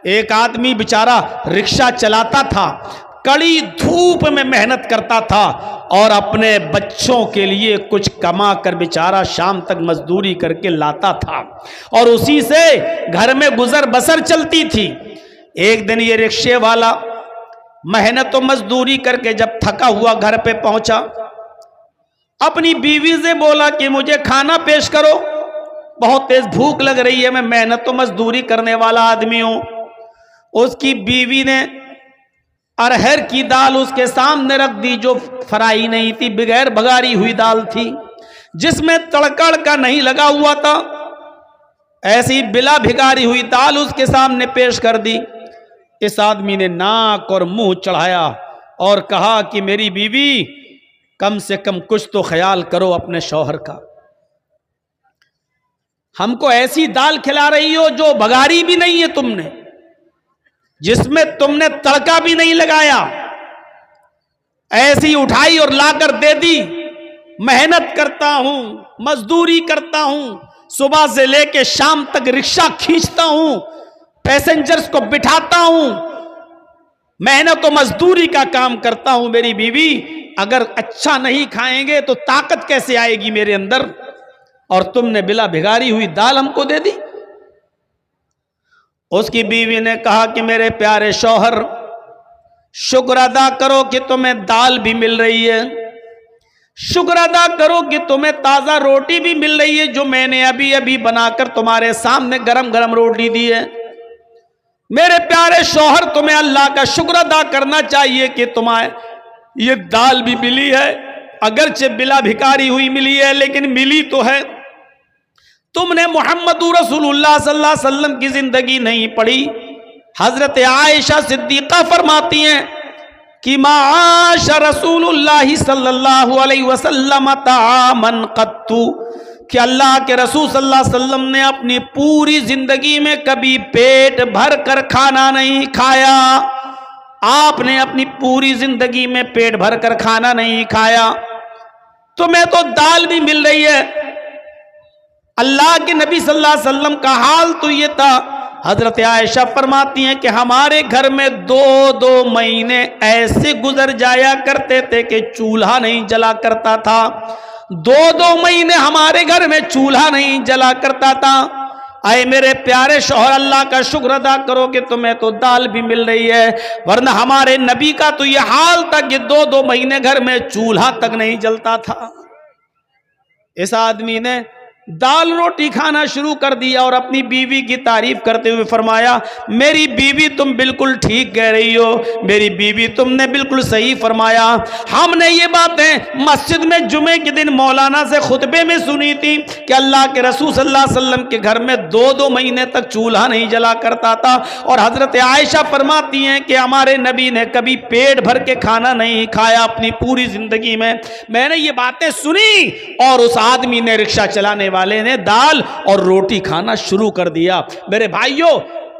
ایک آدمی بیچارہ رکشہ چلاتا تھا، کڑی دھوپ میں محنت کرتا تھا اور اپنے بچوں کے لیے کچھ کما کر بیچارہ شام تک مزدوری کر کے لاتا تھا اور اسی سے گھر میں گزر بسر چلتی تھی۔ ایک دن یہ رکشے والا محنت و مزدوری کر کے جب تھکا ہوا گھر پہ پہنچا، اپنی بیوی سے بولا کہ مجھے کھانا پیش کرو، بہت تیز بھوک لگ رہی ہے، میں محنت و مزدوری کرنے والا آدمی ہوں۔ اس کی بیوی نے ارہر کی دال اس کے سامنے رکھ دی، جو فرائی نہیں تھی، بغیر بگاری ہوئی دال تھی، جس میں تڑکڑ کا نہیں لگا ہوا تھا، ایسی بلا بھگاری ہوئی دال اس کے سامنے پیش کر دی۔ اس آدمی نے ناک اور منہ چڑھایا اور کہا کہ میری بیوی، کم سے کم کچھ تو خیال کرو اپنے شوہر کا، ہم کو ایسی دال کھلا رہی ہو جو بگاری بھی نہیں ہے تم نے، جس میں تم نے تڑکا بھی نہیں لگایا، ایسی اٹھائی اور لا کر دے دی۔ محنت کرتا ہوں، مزدوری کرتا ہوں، صبح سے لے کے شام تک رکشہ کھینچتا ہوں، پیسنجرز کو بٹھاتا ہوں، محنت و مزدوری کا کام کرتا ہوں، میری بیوی اگر اچھا نہیں کھائیں گے تو طاقت کیسے آئے گی میرے اندر، اور تم نے بلا بھگاری ہوئی دال ہم کو دے دی۔ اس کی بیوی نے کہا کہ میرے پیارے شوہر، شکر ادا کرو کہ تمہیں دال بھی مل رہی ہے، شکر ادا کرو کہ تمہیں تازہ روٹی بھی مل رہی ہے، جو میں نے ابھی ابھی بنا کر تمہارے سامنے گرم گرم روٹی دی ہے۔ میرے پیارے شوہر، تمہیں اللہ کا شکر ادا کرنا چاہیے کہ تمہیں یہ دال بھی ملی ہے، اگرچہ بلا بھکاری ہوئی ملی ہے لیکن ملی تو ہے۔ تم نے محمد رسول اللہ صلی اللہ علیہ وسلم کی زندگی نہیں پڑھی۔ حضرت عائشہ صدیقہ فرماتی ہیں کہ ما عاش رسول اللہ صلی اللہ علیہ وسلم طعاما قط، کہ اللہ کے رسول صلی اللہ علیہ وسلم نے اپنی پوری زندگی میں کبھی پیٹ بھر کر کھانا نہیں کھایا۔ آپ نے اپنی پوری زندگی میں پیٹ بھر کر کھانا نہیں کھایا، تمہیں تو دال بھی مل رہی ہے۔ اللہ کے نبی صلی اللہ علیہ وسلم کا حال تو یہ تھا، حضرت عائشہ فرماتی ہیں کہ ہمارے گھر میں 2 مہینے ایسے گزر جایا کرتے تھے کہ چولہا نہیں جلا کرتا تھا، 2 مہینے ہمارے گھر میں چولہا نہیں جلا کرتا تھا۔ اے میرے پیارے شوہر، اللہ کا شکر ادا کرو کہ تمہیں تو دال بھی مل رہی ہے، ورنہ ہمارے نبی کا تو یہ حال تھا کہ 2 مہینے گھر میں چولہا تک نہیں جلتا تھا۔ اس آدمی نے دال روٹی کھانا شروع کر دیا اور اپنی بیوی کی تعریف کرتے ہوئے فرمایا، میری بیوی تم بالکل ٹھیک کہہ رہی ہو، میری بیوی تم نے بالکل صحیح فرمایا۔ ہم نے یہ باتیں مسجد میں جمعے کے دن مولانا سے خطبے میں سنی تھی کہ اللہ کے رسول صلی اللہ علیہ وسلم کے گھر میں 2 مہینے تک چولہا نہیں جلا کرتا تھا، اور حضرت عائشہ فرماتی ہیں کہ ہمارے نبی نے کبھی پیٹ بھر کے کھانا نہیں کھایا اپنی پوری زندگی میں۔ میں نے یہ باتیں سنی اور اس آدمی نے، رکشہ چلانے والے نے، دال اور روٹی کھانا شروع کر دیا۔ میرے بھائیوں،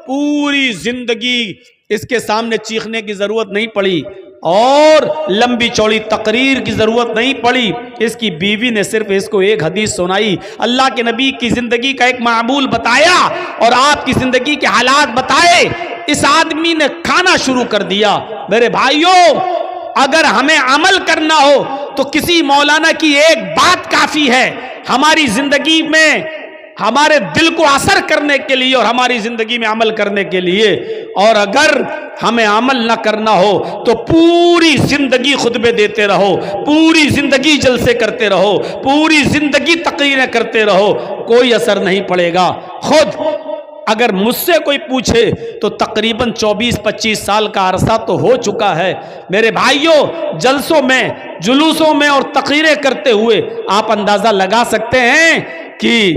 پوری زندگی اس کے سامنے چیخنے کی ضرورت نہیں پڑی اور لمبی چوڑی تقریر کی ضرورت نہیں پڑی، اس کی بیوی نے صرف اس کو ایک حدیث سنائی، اللہ کے نبی کی زندگی کا ایک معمول بتایا اور آپ کی زندگی کے حالات بتائے، اس آدمی نے کھانا شروع کر دیا۔ میرے بھائیوں، اگر ہمیں عمل کرنا ہو تو کسی مولانا کی ایک بات کافی ہے ہماری زندگی میں، ہمارے دل کو اثر کرنے کے لیے اور ہماری زندگی میں عمل کرنے کے لیے۔ اور اگر ہمیں عمل نہ کرنا ہو تو پوری زندگی خطبے دیتے رہو، پوری زندگی جلسے کرتے رہو، پوری زندگی تقریریں کرتے رہو، کوئی اثر نہیں پڑے گا۔ خود اگر مجھ سے کوئی پوچھے تو تقریباً 24-25 سال کا عرصہ تو ہو چکا ہے۔ میرے بھائیوں، جلسوں میں، جلوسوں میں اور تقریریں کرتے ہوئے آپ اندازہ لگا سکتے ہیں کہ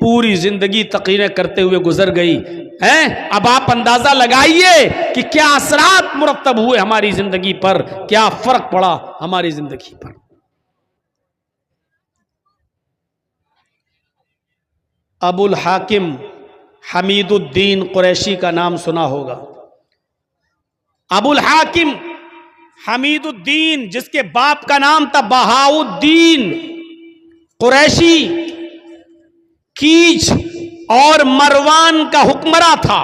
پوری زندگی تقریریں کرتے ہوئے گزر گئی ہیں۔ اب آپ اندازہ لگائیے کہ کیا اثرات مرتب ہوئے ہماری زندگی پر، کیا فرق پڑا ہماری زندگی پر۔ ابو الحاکم حمید الدین قریشی کا نام سنا ہوگا۔ ابو الحاکم حمید الدین، جس کے باپ کا نام تھا بہاء الدین قریشی، کیچ اور مروان کا حکمراں تھا۔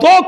2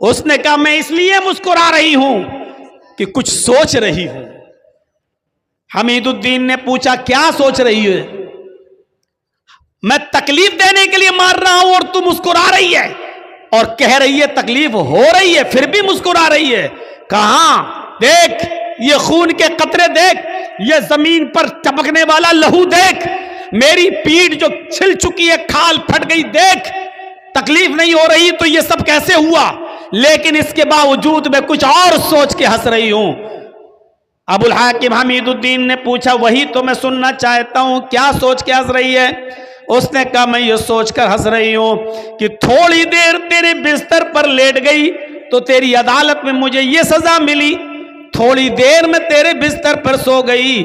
اس نے کہا میں اس لیے مسکرا رہی ہوں کہ کچھ سوچ رہی ہوں۔ حمید الدین نے پوچھا کیا سوچ رہی ہے؟ میں تکلیف دینے کے لیے مار رہا ہوں اور تم مسکرا رہی ہے، اور کہہ رہی ہے تکلیف ہو رہی ہے پھر بھی مسکرا رہی ہے۔ کہاں دیکھ یہ خون کے قطرے دیکھ، یہ زمین پر ٹپکنے والا لہو دیکھ، میری پیٹھ جو چھل چکی ہے، کھال پھٹ گئی دیکھ، تکلیف نہیں ہو رہی تو یہ سب کیسے ہوا؟ لیکن اس کے باوجود میں کچھ اور سوچ کے ہنس رہی ہوں۔ ابو الحاکم حمید الدین نے پوچھا وہی تو میں سننا چاہتا ہوں، کیا سوچ کے ہنس رہی ہے؟ اس نے کہا میں یہ سوچ کر ہنس رہی ہوں کہ تھوڑی دیر تیرے بستر پر لیٹ گئی تو تیری عدالت میں مجھے یہ سزا ملی، تھوڑی دیر میں تیرے بستر پر سو گئی،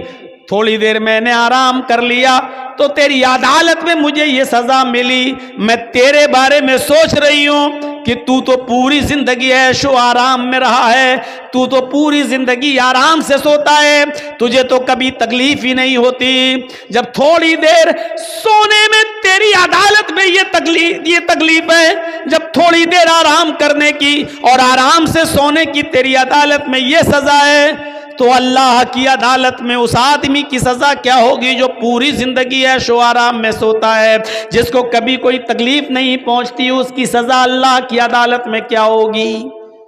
تھوڑی دیر میں نے آرام کر لیا تو تیری عدالت میں مجھے یہ سزا ملی۔ میں تیرے بارے میں سوچ رہی ہوں کہ تو پوری زندگی عیش و آرام میں رہا ہے، تو پوری زندگی آرام سے سوتا ہے، تجھے تو کبھی تکلیف ہی نہیں ہوتی۔ جب تھوڑی دیر سونے میں تیری عدالت میں یہ تکلیف ہے، جب تھوڑی دیر آرام کرنے کی اور آرام سے سونے کی تیری عدالت میں یہ سزا ہے، تو اللہ کی عدالت میں اس آدمی کی سزا کیا ہوگی جو پوری زندگی عیش و آرام میں سوتا ہے، جس کو کبھی کوئی تکلیف نہیں پہنچتی، اس کی سزا اللہ کی عدالت میں کیا ہوگی؟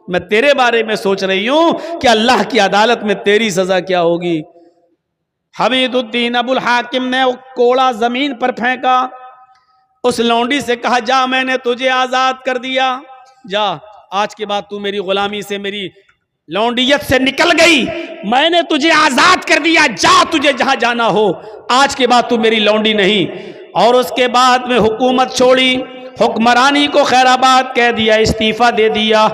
میں تیرے بارے میں سوچ رہی ہوں کہ اللہ کی عدالت میں تیری سزا کیا ہوگی۔ حمید الدین ابو الحاکم نے کوڑا زمین پر پھینکا، اس لونڈی سے کہا جا میں نے تجھے آزاد کر دیا، جا آج کے بعد تو میری غلامی سے، میری لونڈیت سے نکل گئی، میں نے تجھے آزاد کر دیا، جا تجھے جہاں جانا ہو، آج کے بعد تو میری لونڈی نہیں۔ اور اس کے بعد میں حکومت چھوڑی، حکمرانی کو خیر آباد کہہ دیا، استعفیٰ دے دیا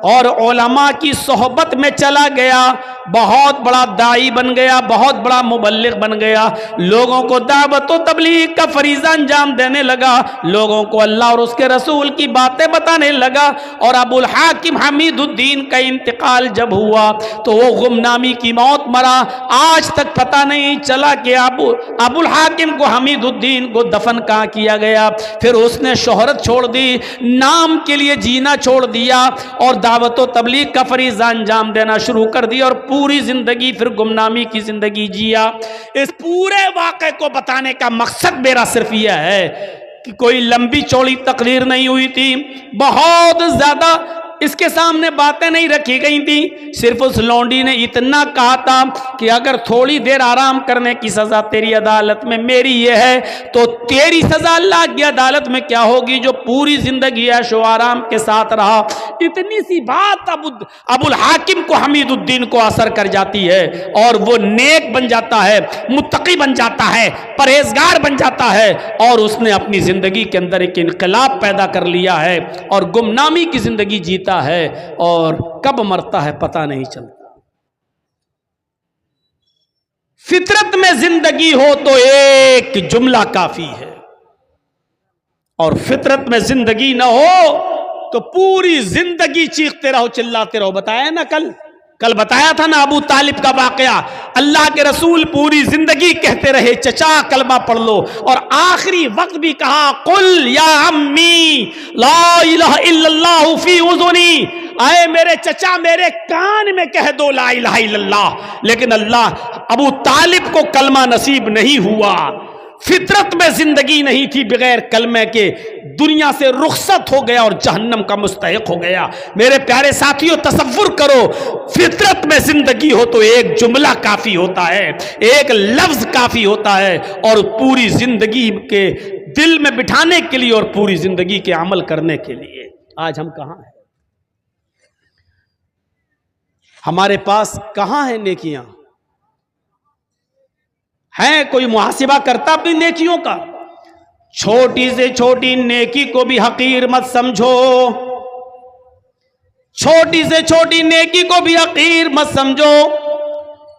اور علماء کی صحبت میں چلا گیا، بہت بڑا داعی بن گیا، بہت بڑا مبلغ بن گیا، لوگوں کو دعوت و تبلیغ کا فریضہ انجام دینے لگا، لوگوں کو اللہ اور اس کے رسول کی باتیں بتانے لگا۔ اور ابو الحاکم حمید الدین کا انتقال جب ہوا تو وہ غمنامی کی موت مرا، آج تک پتہ نہیں چلا کہ ابو الحاکم کو، حمید الدین کو دفن کہاں کیا گیا۔ پھر اس نے شہرت چھوڑ دی، نام کے لیے جینا چھوڑ دیا اور دعوت و تبلیغ کا فریضہ انجام دینا شروع کر دیا، اور پوری زندگی پھر گمنامی کی زندگی جیا۔ اس پورے واقعے کو بتانے کا مقصد میرا صرف یہ ہے کہ کوئی لمبی چوڑی تقریر نہیں ہوئی تھی، بہت زیادہ اس کے سامنے باتیں نہیں رکھی گئی تھی، صرف اس لونڈی نے اتنا کہا تھا کہ اگر تھوڑی دیر آرام کرنے کی سزا تیری عدالت میں میری یہ ہے تو تیری سزا اللہ کی عدالت میں کیا ہوگی جو پوری زندگی عیش و آرام کے ساتھ رہا۔ اتنی سی بات ابو الحاکم کو، حمید الدین کو اثر کر جاتی ہے اور وہ نیک بن جاتا ہے، متقی بن جاتا ہے، پرہیزگار بن جاتا ہے، اور اس نے اپنی زندگی کے اندر ایک انقلاب پیدا کر لیا ہے اور گمنامی کی زندگی جیتا ہے، اور کب مرتا ہے پتہ نہیں چلتا۔ فطرت میں زندگی ہو تو ایک جملہ کافی ہے، اور فطرت میں زندگی نہ ہو تو پوری زندگی چیختے رہو، چلاتے رہو۔ بتایا نا کل بتایا تھا نا ابو طالب کا واقعہ، اللہ کے رسول پوری زندگی کہتے رہے چچا کلمہ پڑھ لو، اور آخری وقت بھی کہا قل یا امی لا الہ الا اللہ فی اذنی، آئے میرے چچا میرے کان میں کہہ دو لا الہ الا اللہ۔ لیکن ابو طالب کو کلمہ نصیب نہیں ہوا، فطرت میں زندگی نہیں تھی، بغیر کلمے کے دنیا سے رخصت ہو گیا اور جہنم کا مستحق ہو گیا۔ میرے پیارے ساتھیوں تصور کرو، فطرت میں زندگی ہو تو ایک جملہ کافی ہوتا ہے، ایک لفظ کافی ہوتا ہے، اور پوری زندگی کے دل میں بٹھانے کے لیے اور پوری زندگی کے عمل کرنے کے لیے۔ آج ہم کہاں ہیں؟ ہمارے پاس کہاں ہیں نیکیاں؟ ہے کوئی محاسبہ کرتا اپنی نیکیوں کا؟ چھوٹی سے چھوٹی نیکی کو بھی حقیر مت سمجھو، چھوٹی سے چھوٹی نیکی کو بھی حقیر مت سمجھو۔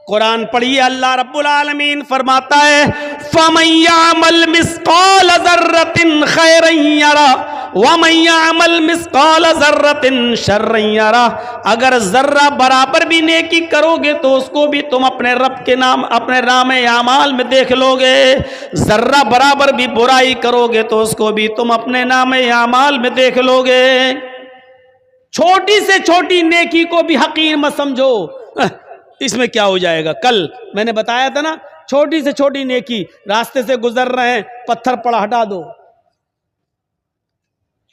قرآن پڑھیے، اللہ رب العالمین فرماتا ہے فَمَن يَعْمَلْ مِثْقَالَ ذَرَّةٍ خَيْرًا يَرَهُ وَمَن يَعْمَلْ مِثْقَالَ ذَرَّةٍ شَرًّا يَرَهُ۔ اگر ذرہ برابر بھی نیکی کرو گے تو اس کو بھی تم اپنے رب کے نام، اپنے نام اعمال میں دیکھ لو گے، ذرہ برابر بھی برائی کرو گے تو اس کو بھی تم اپنے نام اعمال میں دیکھ لو گے۔ چھوٹی سے چھوٹی نیکی کو بھی حقیر مت سمجھو، اس میں کیا ہو جائے گا۔ کل میں نے بتایا تھا نا، چھوٹی سے چھوٹی نیکی، راستے سے گزر رہے ہیں، پتھر پڑا ہٹا دو،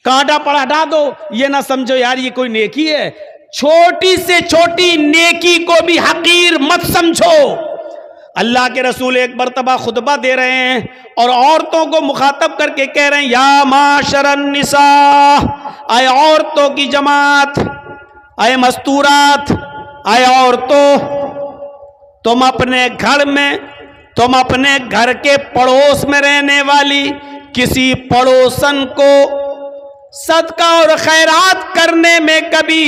کانٹا پڑا ہٹا دو، یہ نہ سمجھو یار یہ کوئی نیکی ہے۔ چھوٹی سے چھوٹی نیکی کو بھی حقیر مت سمجھو۔ اللہ کے رسول ایک مرتبہ خطبہ دے رہے ہیں اور عورتوں کو مخاطب کر کے کہہ رہے ہیں، یا معاشر النساء، اے عورتوں کی جماعت، اے مستورات، اے عورتوں، تم اپنے گھر میں، تم اپنے گھر کے پڑوس میں رہنے والی کسی پڑوسن کو صدقہ اور خیرات کرنے میں کبھی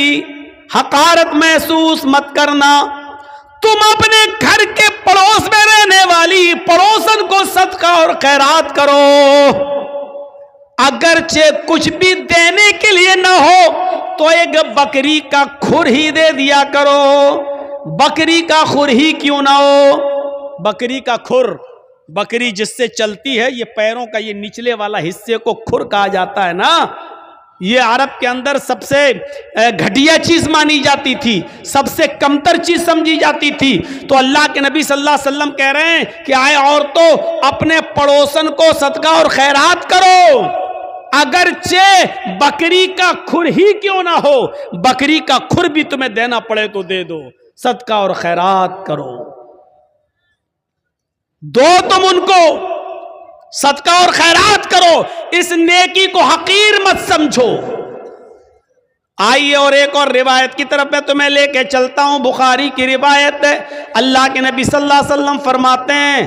حقارت محسوس مت کرنا۔ تم اپنے گھر کے پڑوس میں رہنے والی پڑوسن کو صدقہ اور خیرات کرو، اگرچہ کچھ بھی دینے کے لیے نہ ہو تو ایک بکری کا کھر ہی دے دیا کرو۔ بکری کا کھر ہی کیوں نہ ہو، بکری کا کھر، بکری جس سے چلتی ہے، یہ پیروں کا یہ نچلے والا حصے کو کھر کہا جاتا ہے نا، یہ عرب کے اندر سب سے گھٹیا چیز مانی جاتی تھی، سب سے کمتر چیز سمجھی جاتی تھی۔ تو اللہ کے نبی صلی اللہ علیہ وسلم کہہ رہے ہیں کہ آئے عورتوں، اپنے پڑوسن کو صدقہ اور خیرات کرو، اگرچہ بکری کا کھر ہی کیوں نہ ہو، بکری کا کھر بھی تمہیں دینا پڑے تو دے دو، صدقہ اور خیرات کرو، دو تم ان کو، صدقہ اور خیرات کرو، اس نیکی کو حقیر مت سمجھو۔ آئیے اور ایک اور روایت کی طرف میں تمہیں لے کے چلتا ہوں، بخاری کی روایت ہے، اللہ کے نبی صلی اللہ علیہ وسلم فرماتے ہیں،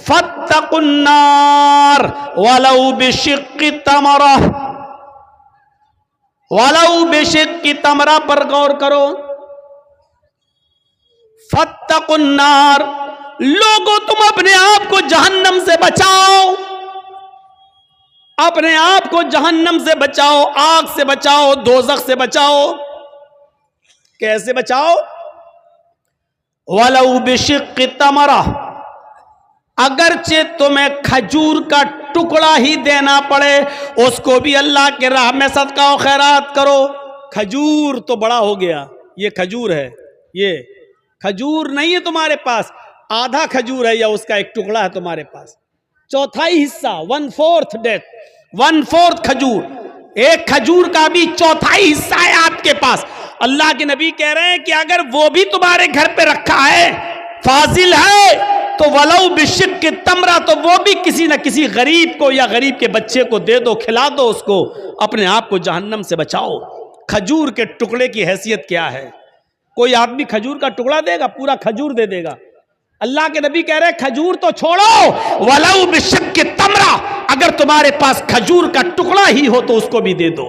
فاتقوا النار ولو بشق تمرہ، ولو بشق تمرہ پر غور کرو، فاتقوا النار، لوگوں تم اپنے آپ کو جہنم سے بچاؤ، اپنے آپ کو جہنم سے بچاؤ، آگ سے بچاؤ، دوزخ سے بچاؤ۔ کیسے بچاؤ؟ وَلَوْ بِشِقِّ تَمْرَةٍ، اگرچہ تمہیں کھجور کا ٹکڑا ہی دینا پڑے، اس کو بھی اللہ کے راہ میں صدقہ و خیرات کرو۔ کھجور تو بڑا ہو گیا، یہ کھجور ہے، یہ کھجور نہیں ہے تمہارے پاس، آدھا کھجور ہے یا اس کا ایک ٹکڑا ہے تمہارے پاس، چوتھائی حصہ، 1/4 ڈیٹ، 1/4 کھجور، ایک کھجور کا بھی چوتھائی حصہ ہے آپ کے پاس۔ اللہ کے نبی کہہ رہے ہیں کہ اگر وہ بھی تمہارے گھر پہ رکھا ہے، فاضل ہے، تو ولو بشق تمرہ، تو وہ بھی کسی نہ کسی غریب کو یا غریب کے بچے کو دے دو، کھلا دو اس کو، اپنے آپ کو جہنم سے بچاؤ۔ کھجور کے ٹکڑے کی حیثیت کیا ہے؟ کوئی آدمی کھجور کا ٹکڑا دے گا؟ پورا کھجور دے دے گا؟ اللہ کے نبی کہہ رہے ہیں کھجور تو چھوڑو، ولو بشق تمرہ، اگر تمہارے پاس کھجور کا ٹکڑا ہی ہو تو اس کو بھی دے دو۔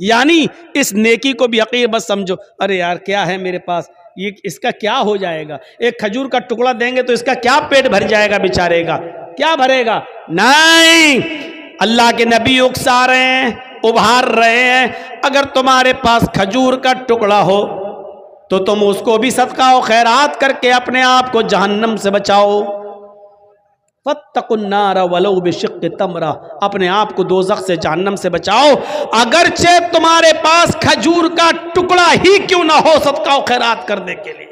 یعنی اس نیکی کو بھی حقیر مت سمجھو، ارے یار کیا ہے میرے پاس، یہ اس کا کیا ہو جائے گا، ایک کھجور کا ٹکڑا دیں گے تو اس کا کیا پیٹ بھر جائے گا بیچارے گا، کیا بھرے گا؟ نہیں، اللہ کے نبی اکسا رہے ہیں، ابھار رہے ہیں، اگر تمہارے پاس کھجور کا ٹکڑا ہو تو تم اس کو بھی صدقہ و خیرات کر کے اپنے آپ کو جہنم سے بچاؤ۔ فاتقوا النار ولو بشق تمرہ، اپنے آپ کو دوزخ سے، جہنم سے بچاؤ، اگرچہ تمہارے پاس کھجور کا ٹکڑا ہی کیوں نہ ہو، صدقہ و خیرات کرنے کے لیے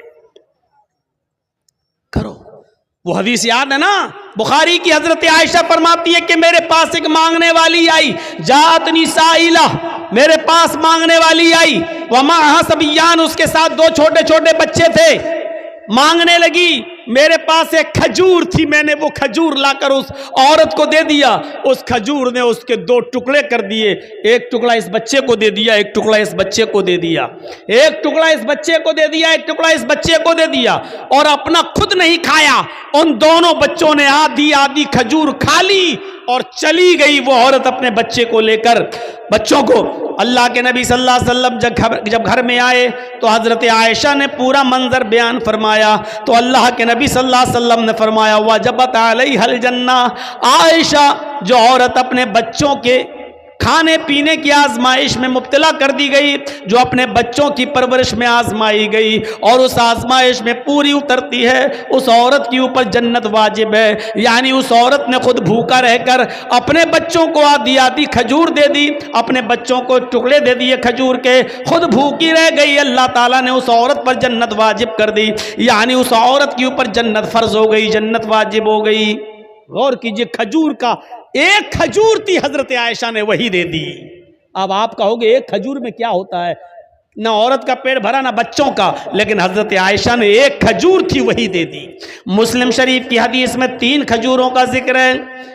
کرو۔ وہ حدیث یاد ہے نا، بخاری کی، حضرت عائشہ فرماتی ہے کہ میرے پاس ایک مانگنے والی آئی، جاءتنی سائلہ، میرے پاس مانگنے والی آئی، ومعہا صبیان، اس کے ساتھ 2 چھوٹے چھوٹے بچے تھے، مانگنے لگی، میرے پاس ایک کھجور تھی، میں نے وہ کھجور لا کر اس عورت کو دے دیا، اس کھجور نے اس کے 2 ٹکڑے کر دیے، ایک ٹکڑا اس بچے کو دے دیا، ایک ٹکڑا اس بچے کو دے دیا، ایک ٹکڑا اس بچے کو دے دیا، ایک ٹکڑا اس بچے کو دے دیا، اور اپنا خود نہیں کھایا، ان دونوں بچوں نے آدھی آدھی کھجور کھا لی اور چلی گئی وہ عورت اپنے بچے کو لے کر، بچوں کو۔ اللہ کے نبی صلی اللہ علیہ وسلم جب گھر میں آئے تو حضرت عائشہ نے پورا منظر بیان فرمایا، تو اللہ کے نبی صلی اللہ علیہ وسلم نے فرمایا وجبت علیہ الجنہ، عائشہ جو عورت اپنے بچوں کے کھانے پینے کی آزمائش میں مبتلا کر دی گئی، جو اپنے بچوں کی پرورش میں آزمائی گئی اور اس آزمائش میں پوری اترتی ہے، اس عورت کی اوپر جنت واجب ہے۔ یعنی اس عورت نے خود بھوکا رہ کر اپنے بچوں کو آدھی آدھی کھجور دے دی، اپنے بچوں کو ٹکڑے دے دیے کھجور کے، خود بھوکی رہ گئی، اللہ تعالیٰ نے اس عورت پر جنت واجب کر دی، یعنی اس عورت کے اوپر جنت فرض ہو گئی، جنت واجب ہو گئی۔ غور کیجئے، کھجور کا ایک کھجور تھی، حضرت عائشہ نے وہی دے دی۔ اب آپ کہو گے ایک کھجور میں کیا ہوتا ہے، نہ عورت کا پیٹ بھرا نہ بچوں کا، لیکن حضرت عائشہ نے ایک کھجور تھی وہی دے دی۔ مسلم شریف کی حدیث میں 3 کھجوروں کا ذکر ہے،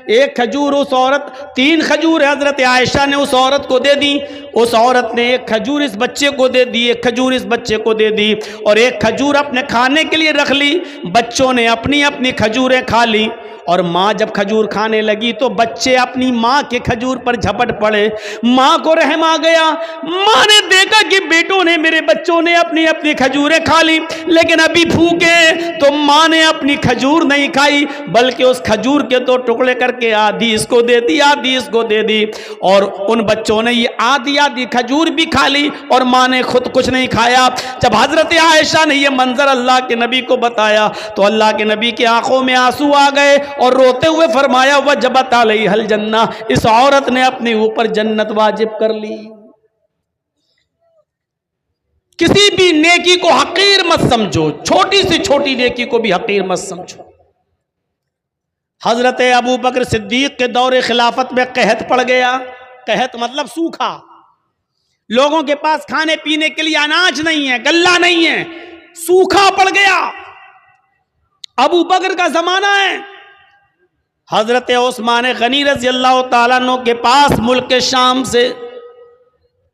ایک کھجور اس عورت، 3 کھجور حضرت عائشہ نے اس عورت کو دے دی، اس عورت نے ایک کھجور اس بچے کو دے دی، ایک کھجور اس بچے کو دے دی، اور ایک کھجور اپنے کھانے کے لیے رکھ لی، بچوں نے اپنی اپنی کھجوریں کھا لی، اور ماں جب کھجور کھانے لگی تو بچے اپنی ماں کے کھجور پر جھپٹ پڑے، ماں کو رحم آ گیا، ماں نے دیکھا کہ بیٹوں نے، میرے بچوں نے اپنی اپنی کھجوریں کھا لی، لیکن ابھی بھوکے، تو ماں نے اپنی کھجور نہیں کھائی، بلکہ اس کھجور کے 2 ٹکڑے کر کے آدھی اس کو دے دی، آدھی اس کو دے دی، اور ان بچوں نے یہ آدھی آدھی کھجور بھی کھا لی اور ماں نے خود کچھ نہیں کھایا۔ جب حضرت عائشہ نے یہ منظر اللہ کے نبی کو بتایا تو اللہ کے نبی کی آنکھوں میں آنسو آ گئے اور روتے ہوئے فرمایا وجبت علیہ الجنہ، اس عورت نے اپنے اوپر جنت واجب کر لی۔ کسی بھی نیکی کو حقیر مت سمجھو، چھوٹی سے چھوٹی نیکی کو بھی حقیر مت سمجھو۔ حضرت ابو بکر صدیق کے دور خلافت میں قحط پڑ گیا، قحط مطلب سوکھا، لوگوں کے پاس کھانے پینے کے لیے اناج نہیں ہے، غلہ نہیں ہے، سوکھا پڑ گیا، ابو بکر کا زمانہ ہے۔ حضرت عثمان غنی رضی اللہ تعالیٰ عنہ کے پاس ملک شام سے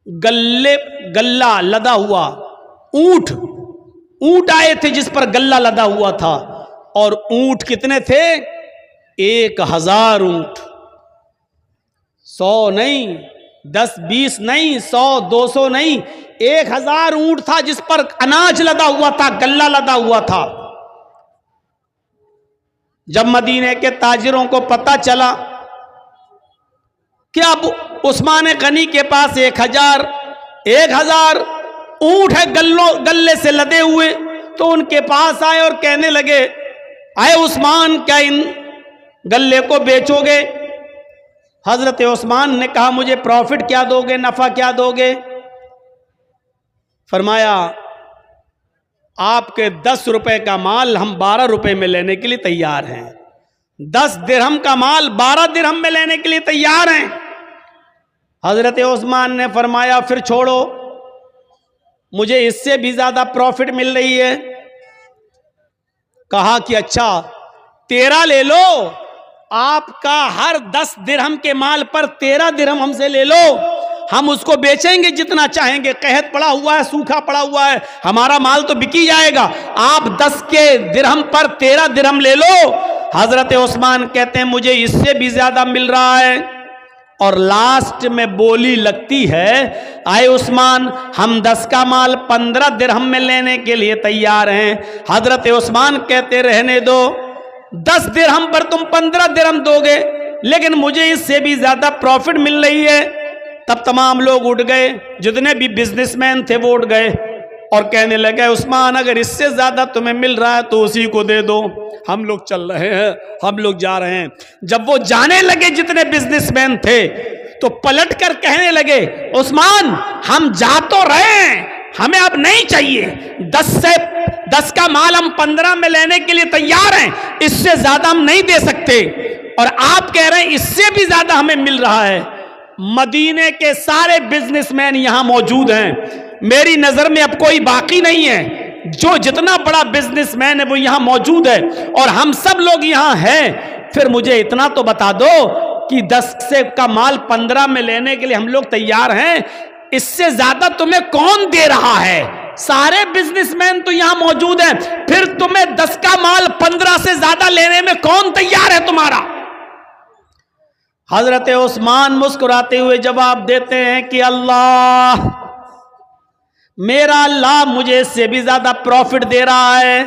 غلہ لدا ہوا، اونٹ آئے تھے جس پر غلہ لدا ہوا تھا، اور اونٹ کتنے تھے؟ 1000 اونٹ، 100 نہیں، 10 20 نہیں، 100 200 نہیں، 1000 اونٹ تھا جس پر اناج لدا ہوا تھا، غلہ لدا ہوا تھا۔ جب مدینے کے تاجروں کو پتہ چلا کہ اب عثمان غنی کے پاس 1000 اونٹ ہے غلے سے لدے ہوئے، تو ان کے پاس آئے اور کہنے لگے اے عثمان، کیا ان غلے کو بیچو گے؟ حضرت عثمان نے کہا مجھے پروفٹ کیا دو گے، نفع کیا دو گے؟ فرمایا آپ کے 10 روپے کا مال ہم 12 روپے میں لینے کے لیے تیار ہیں، 10 درہم کا مال 12 درہم میں لینے کے لیے تیار ہیں۔ حضرت عثمان نے فرمایا پھر چھوڑو، مجھے اس سے بھی زیادہ پروفٹ مل رہی ہے۔ کہا کہ اچھا 13 لے لو، آپ کا ہر 10 درہم کے مال پر 13 درہم ہم سے لے لو، ہم اس کو بیچیں گے جتنا چاہیں گے، قحط پڑا ہوا ہے، سوکھا پڑا ہوا ہے، ہمارا مال تو بکی جائے گا، آپ 10 کے درہم پر 13 درہم لے لو۔ حضرت عثمان کہتے ہیں مجھے اس سے بھی زیادہ مل رہا ہے، اور لاسٹ میں بولی لگتی ہے اے عثمان ہم 10 کا مال 15 درہم میں لینے کے لیے تیار ہیں۔ حضرت عثمان کہتے رہنے دو، 10 درہم پر تم 15 درہم دو گے، لیکن مجھے اس سے بھی زیادہ پروفٹ مل رہی ہے۔ تب تمام لوگ اٹھ گئے، جتنے بھی بزنس مین تھے وہ اٹھ گئے اور کہنے لگے عثمان اگر اس سے زیادہ تمہیں مل رہا ہے تو اسی کو دے دو، ہم لوگ چل رہے ہیں، ہم لوگ جا رہے ہیں۔ جب وہ جانے لگے جتنے بزنس مین تھے تو پلٹ کر کہنے لگے عثمان ہم جا تو رہے ہیں، ہمیں اب نہیں چاہیے، 10 کا مال ہم 15 میں لینے کے لیے تیار ہیں، اس سے زیادہ ہم نہیں دے سکتے، اور آپ کہہ رہے ہیں اس سے بھی زیادہ ہمیں مل رہا ہے۔ مدینے کے سارے بزنس مین یہاں موجود ہیں، میری نظر میں اب کوئی باقی نہیں ہے، جو جتنا بڑا بزنس مین ہے وہ یہاں موجود ہے، اور ہم سب لوگ یہاں ہیں۔ پھر مجھے اتنا تو بتا دو کہ 10 کا مال 15 میں لینے کے لیے ہم لوگ تیار ہیں، اس سے زیادہ تمہیں کون دے رہا ہے؟ سارے بزنس مین تو یہاں موجود ہیں، پھر تمہیں 10 کا مال 15 سے زیادہ لینے میں کون تیار ہے تمہارا؟ حضرت عثمان مسکراتے ہوئے جواب دیتے ہیں کہ اللہ، میرا اللہ مجھے اس سے بھی زیادہ پروفٹ دے رہا ہے،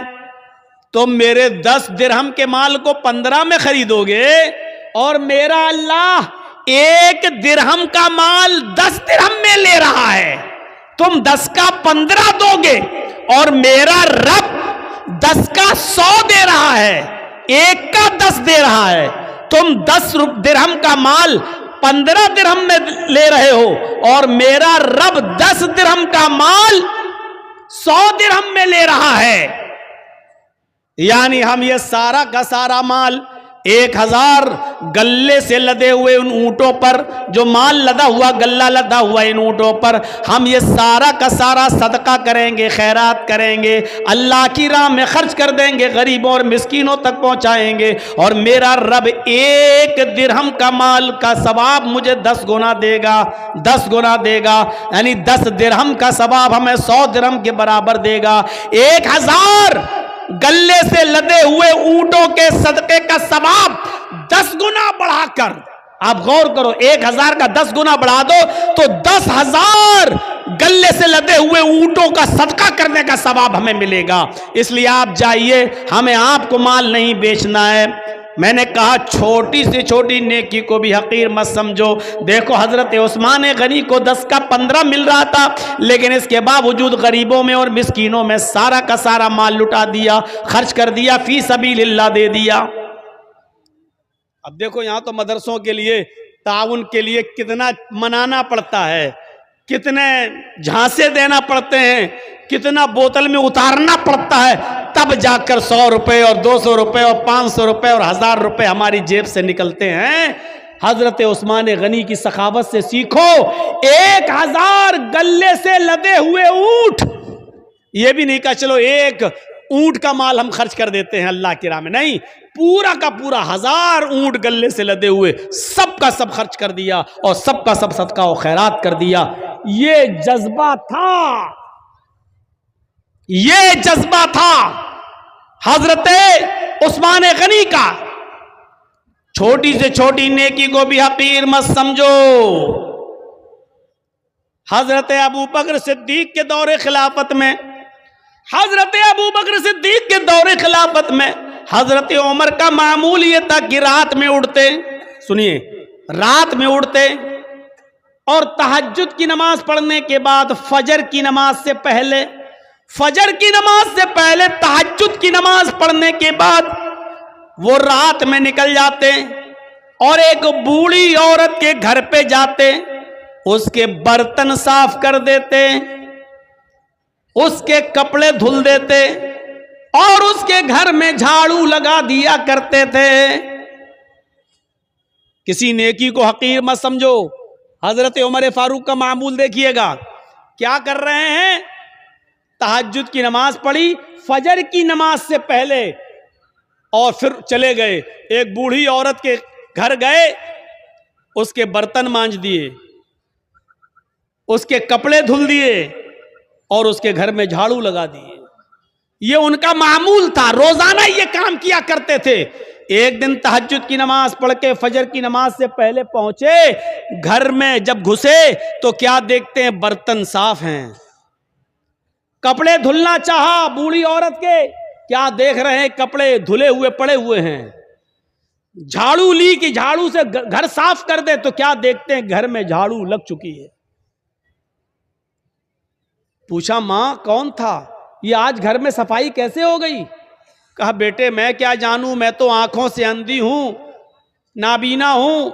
تم میرے 10 درہم کے مال کو 15 میں خریدو گے، اور میرا اللہ 1 درہم کا مال 10 درہم میں لے رہا ہے، تم 10 کا 15 دو گے، اور میرا رب 10 کا 100 دے رہا ہے، 1 کا 10 دے رہا ہے، تم 10 درہم کا مال 15 درہم میں لے رہے ہو، اور میرا رب 10 درہم کا مال 100 درہم میں لے رہا ہے۔ یعنی ہم یہ سارا کا سارا مال 1000 گلے سے لدے ہوئے ان اونٹوں پر، جو مال لدا ہوا، گلہ لدا ہوا ان اونٹوں پر، ہم یہ سارا کا سارا صدقہ کریں گے، خیرات کریں گے، اللہ کی راہ میں خرچ کر دیں گے، غریبوں اور مسکینوں تک پہنچائیں گے، اور میرا رب 1 درہم کا مال کا ثواب مجھے 10 گنا دے گا، 10 گنا دے گا، یعنی 10 درہم کا ثواب ہمیں 100 درہم کے برابر دے گا۔ 1000 گلے سے لدے ہوئے اونٹوں کے صدقے کا ثواب 10 گنا بڑھا کر، آپ غور کرو، 1000 کا 10 گنا بڑھا دو تو 10,000 گلے سے لدے ہوئے اونٹوں کا صدقہ کرنے کا ثواب ہمیں ملے گا۔ اس لیے آپ جائیے، ہمیں آپ کو مال نہیں بیچنا ہے۔ میں نے کہا چھوٹی سے چھوٹی نیکی کو بھی حقیر مت سمجھو۔ دیکھو حضرت عثمان غنی کو 10 کا 15 مل رہا تھا، لیکن اس کے باوجود غریبوں میں اور مسکینوں میں سارا کا سارا مال لٹا دیا، خرچ کر دیا، فی سبیل اللہ دے دیا۔ اب دیکھو یہاں تو مدرسوں کے لیے تعاون کے لیے کتنا منانا پڑتا ہے، کتنے جھانسے دینا پڑتے ہیں، کتنا بوتل میں اتارنا پڑتا ہے، تب جا کر 100 روپے اور 200 روپے اور 500 روپے اور 1000 روپے ہماری جیب سے نکلتے ہیں۔ حضرت عثمان غنی کی سخاوت سے سیکھو۔ 1000 گلے سے لدے ہوئے اونٹ، یہ بھی نہیں کہا چلو 1 اونٹ کا مال ہم خرچ کر دیتے ہیں اللہ کی راہ میں، نہیں، پورا کا پورا 1000 اونٹ گلے سے لدے ہوئے سب کا سب خرچ کر دیا، اور سب کا سب صدقہ و خیرات کر دیا۔ یہ جذبہ تھا، یہ جذبہ تھا حضرت عثمان غنی کا۔ چھوٹی سے چھوٹی نیکی کو بھی حقیر مت سمجھو۔ حضرت ابوبکر صدیق کے دور خلافت میں، حضرت ابوبکر صدیق کے دور خلافت میں حضرت عمر کا معمول یہ تھا کہ رات میں اٹھتے، سنیے، رات میں اٹھتے اور تہجد کی نماز پڑھنے کے بعد فجر کی نماز سے پہلے، فجر کی نماز سے پہلے تہجد کی نماز پڑھنے کے بعد وہ رات میں نکل جاتے اور ایک بوڑھی عورت کے گھر پہ جاتے، اس کے برتن صاف کر دیتے، اس کے کپڑے دھل دیتے اور اس کے گھر میں جھاڑو لگا دیا کرتے تھے۔ کسی نیکی کو حقیر مت سمجھو۔ حضرت عمر فاروق کا معمول دیکھیے گا، کیا کر رہے ہیں؟ تہجد کی نماز پڑھی فجر کی نماز سے پہلے اور پھر چلے گئے، ایک بوڑھی عورت کے گھر گئے، اس کے برتن مانج دیے، اس کے کپڑے دھل دیے اور اس کے گھر میں جھاڑو لگا دیے۔ یہ ان کا معمول تھا، روزانہ یہ کام کیا کرتے تھے۔ ایک دن تہجد کی نماز پڑھ کے فجر کی نماز سے پہلے پہنچے، گھر میں جب گھسے تو کیا دیکھتے ہیں؟ برتن صاف ہیں۔ کپڑے دھلنا چاہا بوڑھی عورت کے، کیا دیکھ رہے ہیں؟ کپڑے دھلے ہوئے پڑے ہوئے ہیں۔ جھاڑو لی کہ جھاڑو سے گھر صاف کر دے تو کیا دیکھتے ہیں؟ گھر میں جھاڑو لگ چکی ہے۔ پوچھا ماں کون تھا؟ یہ آج گھر میں صفائی کیسے ہو گئی؟ کہا بیٹے میں کیا جانوں، میں تو آنکھوں سے اندھی ہوں، نابینا ہوں،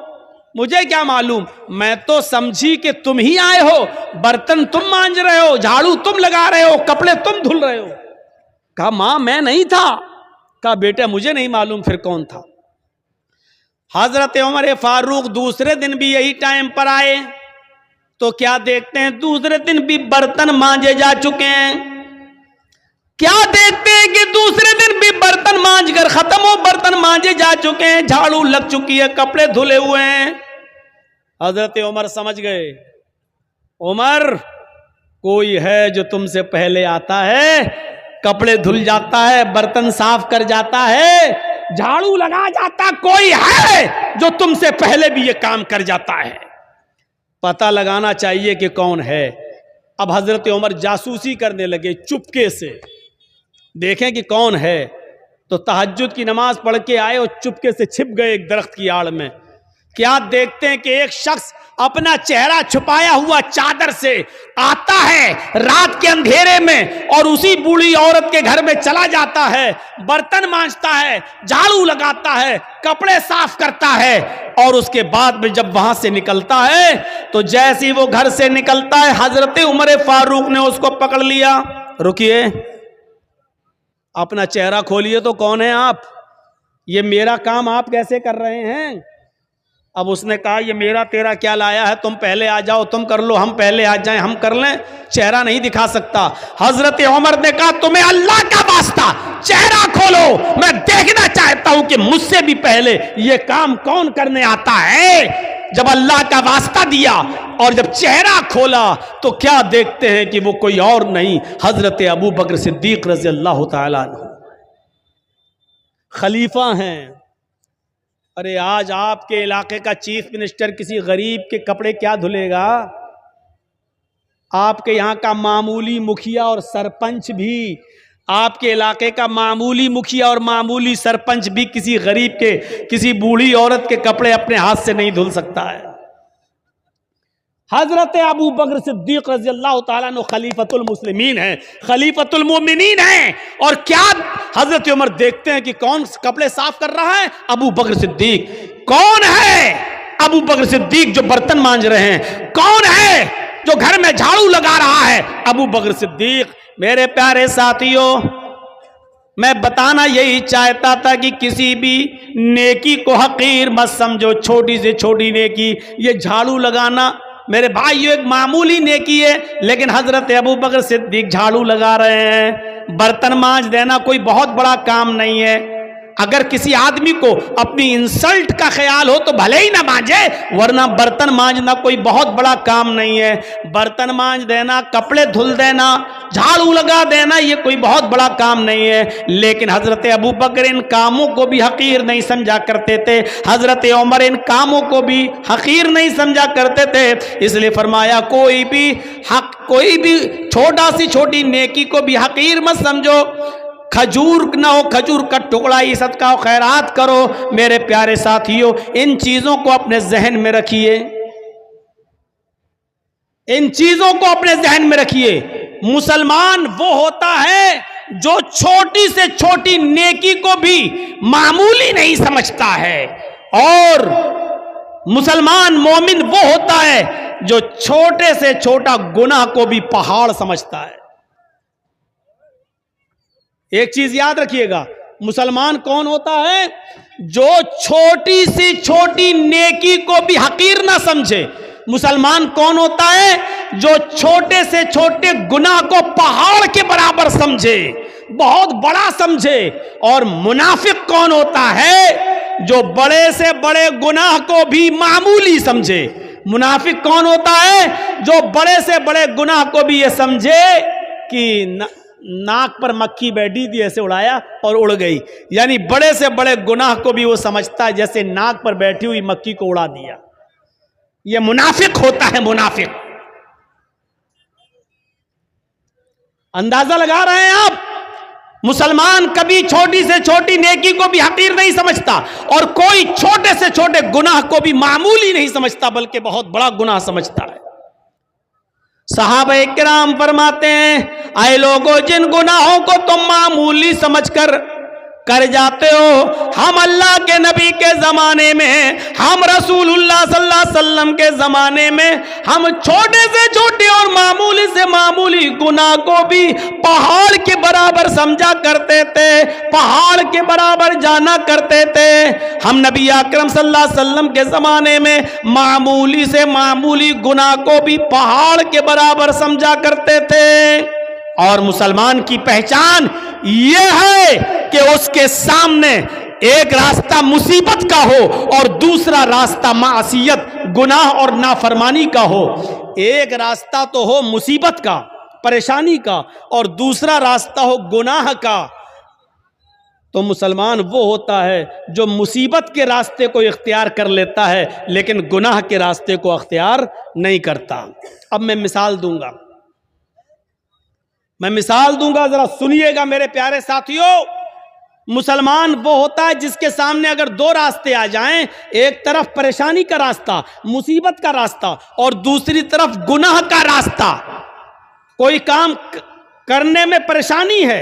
مجھے کیا معلوم، میں تو سمجھی کہ تم ہی آئے ہو، برتن تم مانج رہے ہو، جھاڑو تم لگا رہے ہو، کپڑے تم دھل رہے ہو۔ کہا ماں میں نہیں تھا۔ کہا بیٹا مجھے نہیں معلوم پھر کون تھا۔ حضرت عمر فاروق دوسرے دن بھی یہی ٹائم پر آئے تو کیا دیکھتے ہیں؟ دوسرے دن بھی برتن مانجے جا چکے ہیں۔ کیا دیکھتے ہیں کہ دوسرے دن بھی برتن مانج کر ختم ہو، برتن مانجے جا چکے ہیں، جھاڑو لگ چکی ہے، کپڑے دھلے ہوئے ہیں۔ حضرت عمر سمجھ گئے، عمر کوئی ہے جو تم سے پہلے آتا ہے، کپڑے دھل جاتا ہے، برتن صاف کر جاتا ہے، جھاڑو لگا جاتا، کوئی ہے جو تم سے پہلے بھی یہ کام کر جاتا ہے۔ پتہ لگانا چاہیے کہ کون ہے۔ اب حضرت عمر جاسوسی کرنے لگے چپکے سے، دیکھیں کہ کون ہے۔ تو تہجد کی نماز پڑھ کے آئے اور چپکے سے چھپ گئے ایک درخت کی آڑ میں کیا دیکھتے ہیں کہ ایک شخص اپنا چہرہ چھپایا ہوا چادر سے آتا ہے رات کے اندھیرے میں اور اسی بوڑھی عورت کے گھر میں چلا جاتا ہے، برتن مانجتا ہے، جھاڑو لگاتا ہے، کپڑے صاف کرتا ہے، اور اس کے بعد میں جب وہاں سے نکلتا ہے تو جیسے وہ گھر سے نکلتا ہے حضرت عمر فاروق نے اس کو پکڑ لیا، رکیے، اپنا چہرہ کھولیے تو کون ہیں آپ؟ یہ میرا کام آپ کیسے کر رہے ہیں؟ اب اس نے کہا یہ میرا تیرا کیا لایا ہے، تم پہلے آ جاؤ، تم کر لو، ہم پہلے آ جائیں، ہم کر لیں، چہرہ نہیں دکھا سکتا۔ حضرت عمر نے کہا تمہیں اللہ کا واسطہ چہرہ کھولو، میں دیکھنا چاہتا ہوں کہ مجھ سے بھی پہلے یہ کام کون کرنے آتا ہے۔ جب اللہ کا واسطہ دیا اور جب چہرہ کھولا تو کیا دیکھتے ہیں کہ وہ کوئی اور نہیں، حضرت ابو بکر صدیق رضی اللہ تعالیٰ عنہ خلیفہ ہیں۔ ارے آج آپ کے علاقے کا چیف منسٹر کسی غریب کے کپڑے کیا دھلے گا؟ آپ کے یہاں کا معمولی مکھیا اور سرپنچ بھی، آپ کے علاقے کا معمولی مکھیا اور معمولی سرپنچ بھی کسی غریب کے، کسی بوڑھی عورت کے کپڑے اپنے ہاتھ سے نہیں دھل سکتا ہے۔ حضرت ابو بکر صدیق رضی اللہ تعالیٰ عنہ خلیفۃ المسلمین ہیں، خلیفۃ المومنین ہیں، اور کیا حضرت عمر دیکھتے ہیں کہ کون کپڑے صاف کر رہا ہے؟ ابو بکر صدیق۔ کون ہے ابو بکر صدیق جو برتن مانج رہے ہیں؟ کون ہے جو گھر میں جھاڑو لگا رہا ہے؟ ابو بکر صدیق۔ میرے پیارے ساتھیوں، میں بتانا یہی چاہتا تھا کہ کسی بھی نیکی کو حقیر مت سمجھو، چھوٹی سے چھوٹی نیکی، یہ جھاڑو لگانا میرے بھائیو ایک معمولی نیکی ہے، لیکن حضرت ابو بکر صدیق جھاڑو لگا رہے ہیں۔ برتن مانج دینا کوئی بہت بڑا کام نہیں ہے۔ اگر کسی آدمی کو اپنی انسلٹ کا خیال ہو تو بھلے ہی نہ مانجے، ورنہ برتن مانجنا کوئی بہت بڑا کام نہیں ہے۔ برتن مانج دینا، کپڑے دھل دینا، جھاڑو لگا دینا، یہ کوئی بہت بڑا کام نہیں ہے۔ لیکن حضرت ابو بکر ان کاموں کو بھی حقیر نہیں سمجھا کرتے تھے، حضرت عمر ان کاموں کو بھی حقیر نہیں سمجھا کرتے تھے، اس لیے فرمایا کوئی بھی چھوٹا سی چھوٹی نیکی کو بھی حقیر مت سمجھو۔ کھجور نہ ہو، کھجور کا ٹکڑا ہی صدقہ و خیرات کرو۔ میرے پیارے ساتھیوں، ان چیزوں کو اپنے ذہن میں رکھیے، ان چیزوں کو اپنے ذہن میں رکھیے۔ مسلمان وہ ہوتا ہے جو چھوٹی سے چھوٹی نیکی کو بھی معمولی نہیں سمجھتا ہے، اور مسلمان مومن وہ ہوتا ہے جو چھوٹے سے چھوٹا گناہ کو بھی پہاڑ سمجھتا ہے۔ ایک چیز یاد رکھیے گا، مسلمان کون ہوتا ہے؟ جو چھوٹی سی چھوٹی نیکی کو بھی حقیر نہ سمجھے۔ مسلمان کون ہوتا ہے؟ جو چھوٹے سے چھوٹے گناہ کو پہاڑ کے برابر سمجھے، بہت بڑا سمجھے۔ اور منافق کون ہوتا ہے؟ جو بڑے سے بڑے گناہ کو بھی معمولی سمجھے۔ منافق کون ہوتا ہے؟ جو بڑے سے بڑے گناہ کو بھی یہ سمجھے کہ ناک پر مکھی بیٹھی تھی ایسے اڑایا اور اڑ گئی، یعنی بڑے سے بڑے گناہ کو بھی وہ سمجھتا ہے جیسے ناک پر بیٹھی ہوئی مکھی کو اڑا دیا۔ یہ منافق ہوتا ہے، منافق۔ اندازہ لگا رہے ہیں آپ؟ مسلمان کبھی چھوٹی سے چھوٹی نیکی کو بھی حقیر نہیں سمجھتا، اور کوئی چھوٹے سے چھوٹے گناہ کو بھی معمولی نہیں سمجھتا بلکہ بہت بڑا گناہ سمجھتا ہے۔ صحابہ کرام فرماتے ہیں، اے لوگوں جن گناہوں کو تم معمولی سمجھ کر جاتے ہو، ہم اللہ کے نبی کے زمانے میں، ہم رسول اللہ صلی اللہ علیہ وسلم کے زمانے میں، ہم چھوٹے سے چھوٹے اور معمولی سے معمولی گناہ کو بھی پہاڑ کے برابر سمجھا کرتے تھے، پہاڑ کے برابر جانا کرتے تھے۔ ہم نبی اکرم صلی اللہ علیہ وسلم کے زمانے میں معمولی سے معمولی گناہ کو بھی پہاڑ کے برابر سمجھا کرتے تھے۔ اور مسلمان کی پہچان یہ ہے کہ اس کے سامنے ایک راستہ مصیبت کا ہو اور دوسرا راستہ معصیت، گناہ اور نافرمانی کا ہو۔ ایک راستہ تو ہو مصیبت کا، پریشانی کا، اور دوسرا راستہ ہو گناہ کا، تو مسلمان وہ ہوتا ہے جو مصیبت کے راستے کو اختیار کر لیتا ہے لیکن گناہ کے راستے کو اختیار نہیں کرتا۔ اب میں مثال دوں گا، ذرا سنیے گا میرے پیارے ساتھیوں۔ مسلمان وہ ہوتا ہے جس کے سامنے اگر دو راستے آ جائیں، ایک طرف پریشانی کا راستہ، مصیبت کا راستہ، اور دوسری طرف گناہ کا راستہ. کوئی کام کرنے میں پریشانی ہے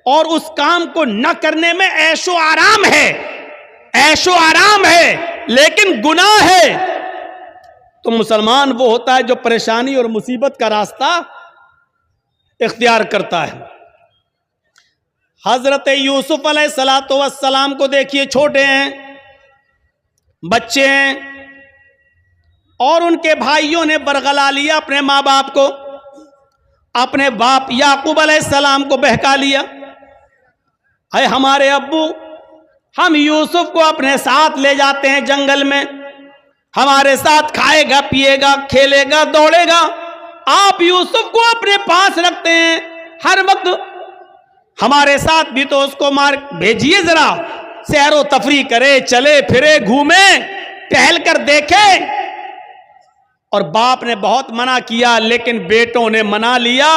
اور اس کام کو نہ کرنے میں عیش و آرام ہے، عیش و آرام ہے لیکن گناہ ہے، تو مسلمان وہ ہوتا ہے جو پریشانی اور مصیبت کا راستہ اختیار کرتا ہے. حضرت یوسف علیہ السلام کو دیکھیے، چھوٹے ہیں، بچے ہیں، اور ان کے بھائیوں نے برگلا لیا اپنے ماں باپ کو، اپنے باپ یعقوب علیہ السلام کو بہکا لیا. اے ہمارے ابو، ہم یوسف کو اپنے ساتھ لے جاتے ہیں جنگل میں، ہمارے ساتھ کھائے گا، پیے گا، کھیلے گا، دوڑے گا، آپ یوسف کو اپنے پاس رکھتے ہیں ہر وقت، ہمارے ساتھ بھی تو اس کو مار بھیجیے، ذرا سیر و تفریح کرے، چلے پھرے، گھومے، ٹہل کر دیکھے. اور باپ نے بہت منع کیا لیکن بیٹوں نے منا لیا،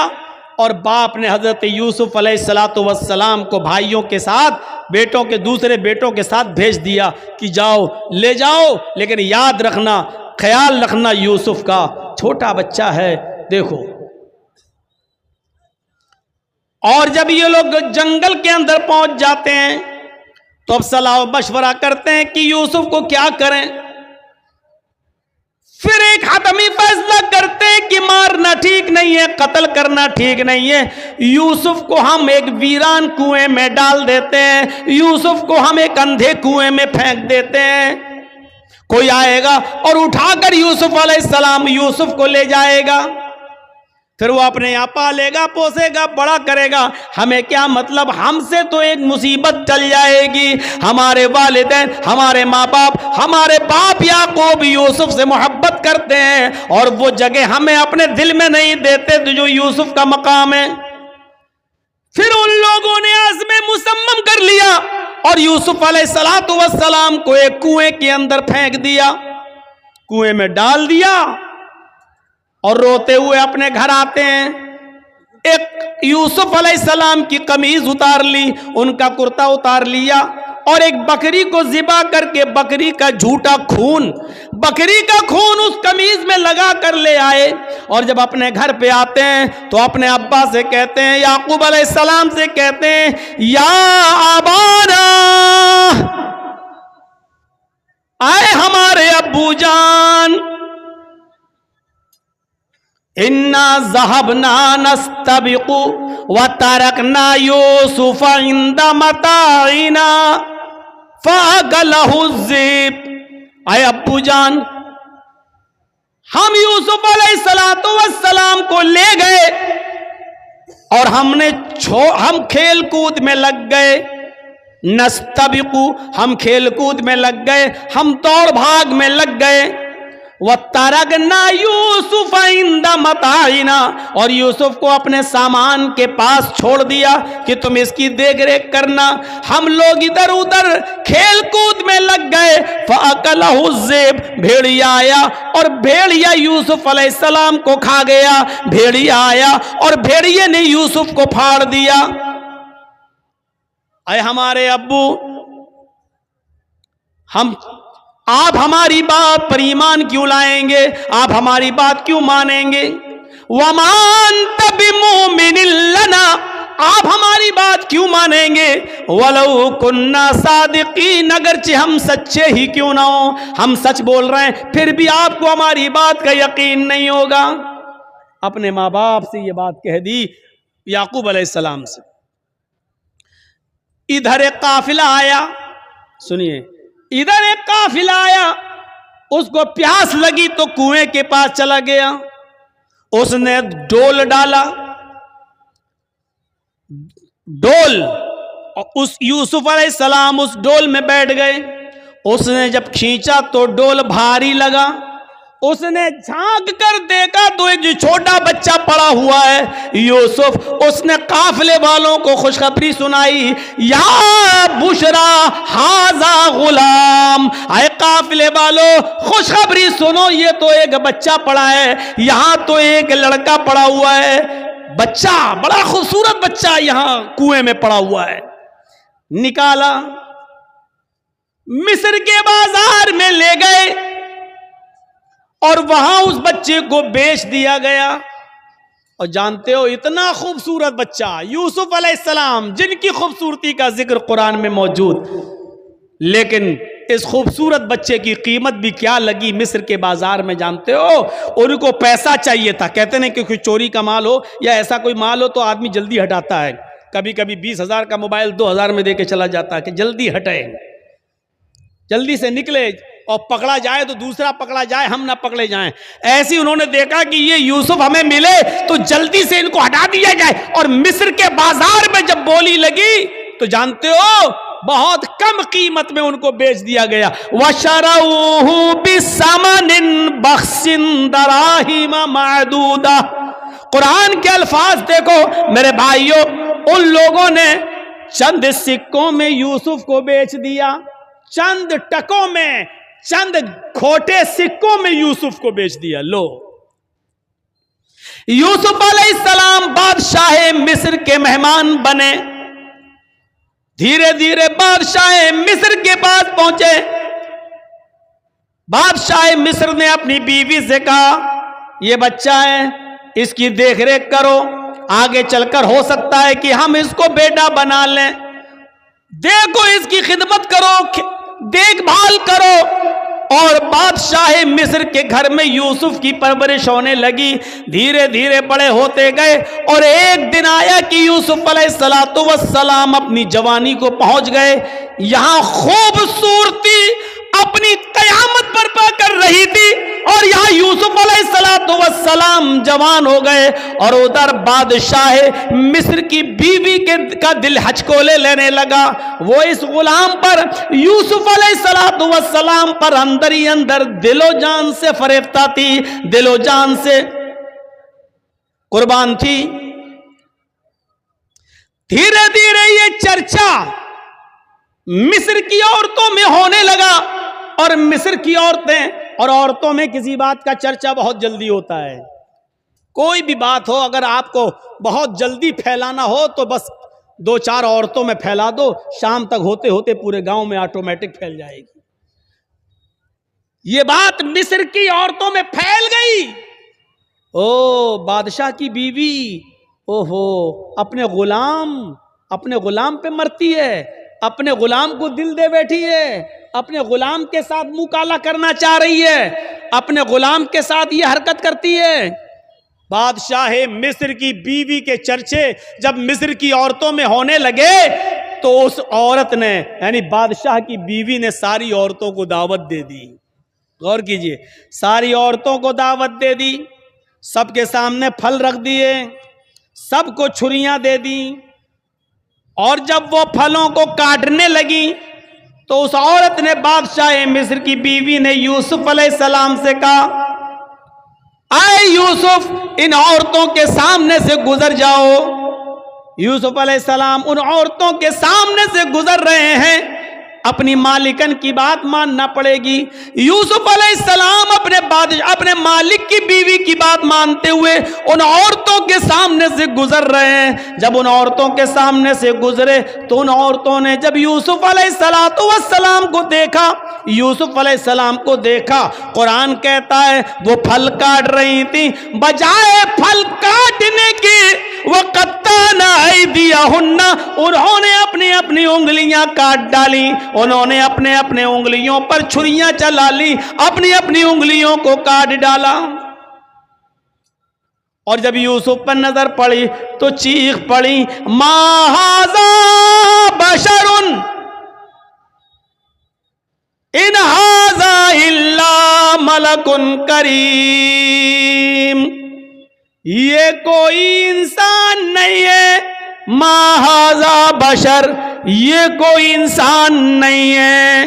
اور باپ نے حضرت یوسف علیہ السلام کو بھائیوں کے ساتھ، بیٹوں کے دوسرے بیٹوں کے ساتھ بھیج دیا کہ جاؤ، لے جاؤ، لیکن یاد رکھنا، خیال رکھنا یوسف کا، چھوٹا بچہ ہے. دیکھو، اور جب یہ لوگ جنگل کے اندر پہنچ جاتے ہیں تو اب صلاح و مشورہ کرتے ہیں کہ یوسف کو کیا کریں. پھر ایک حتمی فیصلہ کرتے ہیں کہ مارنا ٹھیک نہیں ہے، قتل کرنا ٹھیک نہیں ہے، یوسف کو ہم ایک ویران کنویں میں ڈال دیتے ہیں، یوسف کو ہم ایک اندھے کنویں میں پھینک دیتے ہیں، کوئی آئے گا اور اٹھا کر یوسف علیہ السلام یوسف کو لے جائے گا، پھر وہ اپنے یہاں پالے گا، پوسے گا، بڑا کرے گا. ہمیں کیا مطلب، ہم سے تو ایک مصیبت ٹل جائے گی. ہمارے والدین، ہمارے ماں باپ، ہمارے باپ یعقوب یوسف سے محبت کرتے ہیں اور وہ جگہ ہمیں اپنے دل میں نہیں دیتے جو یوسف کا مقام ہے. پھر ان لوگوں نے عزم مصمم کر لیا اور یوسف علیہ السلام کو ایک کنویں کے اندر پھینک دیا، کنویں میں ڈال دیا، اور روتے ہوئے اپنے گھر آتے ہیں. ایک یوسف علیہ السلام کی قمیض اتار لی، ان کا کرتا اتار لیا، اور ایک بکری کو ذبح کر کے بکری کا جھوٹا خون، بکری کا خون اس قمیض میں لگا کر لے آئے. اور جب اپنے گھر پہ آتے ہیں تو اپنے ابا سے کہتے ہیں، یعقوب علیہ السلام سے کہتے ہیں، یا ابانا، آئے ہمارے ابو جان، انا ذهبنا نستبق وتركنا يوسف عند متاعنا فاكله الذئب. اے ابو جان، ہم یوسف علیہ السلام کو لے گئے اور ہم کھیل کود میں لگ گئے، نستبق، ہم کھیل کود میں لگ گئے، ہم دوڑ بھاگ میں لگ گئے، وَتَرَكْنَا يُوسُفَ عِنْدَ مَتَاعِنَا، اور یوسف کو اپنے سامان کے پاس چھوڑ دیا کہ تم اس کی دیکھ ریکھ کرنا. ہم لوگ ادھر ادھر کھیل کود میں لگ گئے، فَأَكَلَهُ الذِّئْبُ، بھیڑیا آیا اور بھیڑیا یوسف علیہ السلام کو کھا گیا. بھیڑیا آیا اور بھیڑیے نے یوسف کو پھاڑ دیا. اے ہمارے ابو، آپ ہماری بات پر ایمان کیوں لائیں گے؟ آپ ہماری بات کیوں مانیں گے؟ وَمَا أَنْتَ بِمُؤْمِنٍ لَنَا، آپ ہماری بات کیوں مانیں گے؟ وَلَوْ كُنَّا صَادِقِينَ، اگرچہ ہم سچے ہی کیوں نہ ہوں، ہم سچ بول رہے ہیں پھر بھی آپ کو ہماری بات کا یقین نہیں ہوگا. اپنے ماں باپ سے یہ بات کہہ دی یعقوب علیہ السلام سے. ادھر ایک قافلہ آیا، سنیے، ادھر ایک قافلہ آیا، اس کو پیاس لگی تو کنویں کے پاس چلا گیا، اس نے ڈول ڈالا، ڈول، اور اس یوسف علیہ السلام اس ڈول میں بیٹھ گئے. اس نے جب کھینچا تو ڈول بھاری لگا، اس نے جھانک کر دیکھا تو ایک جو چھوٹا بچہ پڑا ہوا ہے یوسف. اس نے قافلے والوں کو خوشخبری سنائی، یا بشرا ھذا غلام، اے قافلے والوں خوشخبری سنو، یہ تو ایک بچہ پڑا ہے، یہاں تو ایک لڑکا پڑا ہوا ہے، بچہ، بڑا خوبصورت بچہ یہاں کنویں میں پڑا ہوا ہے. نکالا, مصر کے بازار میں لے گئے اور وہاں اس بچے کو بیچ دیا گیا. اور جانتے ہو اتنا خوبصورت بچہ یوسف علیہ السلام, جن کی خوبصورتی کا ذکر قرآن میں موجود, لیکن اس خوبصورت بچے کی قیمت بھی کیا لگی مصر کے بازار میں جانتے ہو؟ ان کو پیسہ چاہیے تھا. کہتے نہیں کہ کوئی چوری کا مال ہو یا ایسا کوئی مال ہو تو آدمی جلدی ہٹاتا ہے. کبھی کبھی 20,000 کا موبائل 2,000 میں دے کے چلا جاتا ہے کہ جلدی ہٹے, جلدی سے نکلے, اور پکڑا جائے تو دوسرا پکڑا جائے, ہم نہ پکڑے جائیں. ایسی انہوں نے دیکھا کہ یہ یوسف ہمیں ملے تو جلدی سے ان کو ہٹا دیا جائے. اور مصر کے بازار میں جب بولی لگی تو جانتے ہو بہت کم قیمت میں ان کو بیچ دیا گیا. وَشَرَوْهُ بِثَمَنٍ بَخْسٍ دَرَاهِمَ مَعْدُودَةٍ. قرآن کے الفاظ دیکھو میرے بھائیوں, ان لوگوں نے چند سکوں میں یوسف کو بیچ دیا, چند ٹکوں میں, چند کھوٹے سکوں میں یوسف کو بیچ دیا. لو, یوسف علیہ السلام بادشاہ مصر کے مہمان بنے. دھیرے دھیرے بادشاہ مصر کے پاس پہنچے. بادشاہ مصر نے اپنی بیوی سے کہا یہ بچہ ہے, اس کی دیکھ ریکھ کرو, آگے چل کر ہو سکتا ہے کہ ہم اس کو بیٹا بنا لیں. دیکھو اس کی خدمت کرو, دیکھ بھال کرو. اور بادشاہ مصر کے گھر میں یوسف کی پرورش ہونے لگی. دھیرے دھیرے بڑے ہوتے گئے اور ایک دن آیا کہ یوسف علیہ السلام اپنی جوانی کو پہنچ گئے. یہاں خوبصورتی اپنی قیامت برپا کر رہی تھی اور یہاں یوسف علیہ السلام جوان ہو گئے. اور ادھر بادشاہ مصر کی بیوی کا دل ہچکولے لینے لگا. وہ اس غلام پر, یوسف علیہ السلام پر اندر ہی اندر دل و جان سے فریفتہ تھی, دل و جان سے قربان تھی. دھیرے دھیرے یہ چرچا مصر کی عورتوں میں ہونے لگا. اور مصر کی عورتیں, اور عورتوں میں کسی بات کا چرچا بہت جلدی ہوتا ہے. کوئی بھی بات ہو اگر آپ کو بہت جلدی پھیلانا ہو تو بس 2-4 عورتوں میں پھیلا دو, شام تک ہوتے ہوتے پورے گاؤں میں آٹومیٹک پھیل جائے گی. یہ بات مصر کی عورتوں میں پھیل گئی. او بادشاہ کی بیوی, اوہو اپنے غلام پہ مرتی ہے, اپنے غلام کو دل دے بیٹھی ہے, اپنے غلام کے ساتھ منہ کالا کرنا چاہ رہی ہے, اپنے غلام کے ساتھ یہ حرکت کرتی ہے. بادشاہ مصر کی بیوی کے چرچے جب مصر کی عورتوں میں ہونے لگے تو اس عورت نے, یعنی بادشاہ کی بیوی نے ساری عورتوں کو دعوت دے دی. غور کیجئے, ساری عورتوں کو دعوت دے دی, سب کے سامنے پھل رکھ دیے, سب کو چھریاں دے دی. اور جب وہ پھلوں کو کاٹنے لگی تو اس عورت نے, بادشاہ مصر کی بیوی نے یوسف علیہ السلام سے کہا اے یوسف ان عورتوں کے سامنے سے گزر جاؤ. یوسف علیہ السلام ان عورتوں کے سامنے سے گزر رہے ہیں, اپنی مالکن کی بات ماننا پڑے گی. یوسف علیہ السلام اپنے مالک کی بیوی کی بات مانتے ہوئے ان عورتوں کے سامنے سے گزر رہے ہیں. جب ان عورتوں کے سامنے سے گزرے تو ان عورتوں نے جب یوسف علیہ السلام کو دیکھا, یوسف علیہ السلام کو دیکھا, قرآن کہتا ہے وہ پھل کاٹ رہی تھی, بجائے پھل کاٹنے کی وَقَطَّعْنَ أَيْدِيَهُنَّ, انہوں نے اپنی انگلیاں کاٹ ڈالی. انہوں نے اپنے انگلیوں پر چھریاں چلا لی, اپنی انگلیوں کو کاٹ ڈالا. اور جب یوسف پر نظر پڑی تو چیخ پڑی ما ھذا بشر ان ھذا الا ملک کریم. یہ کوئی انسان نہیں ہے, ما ھذا بشر, یہ کوئی انسان نہیں ہے,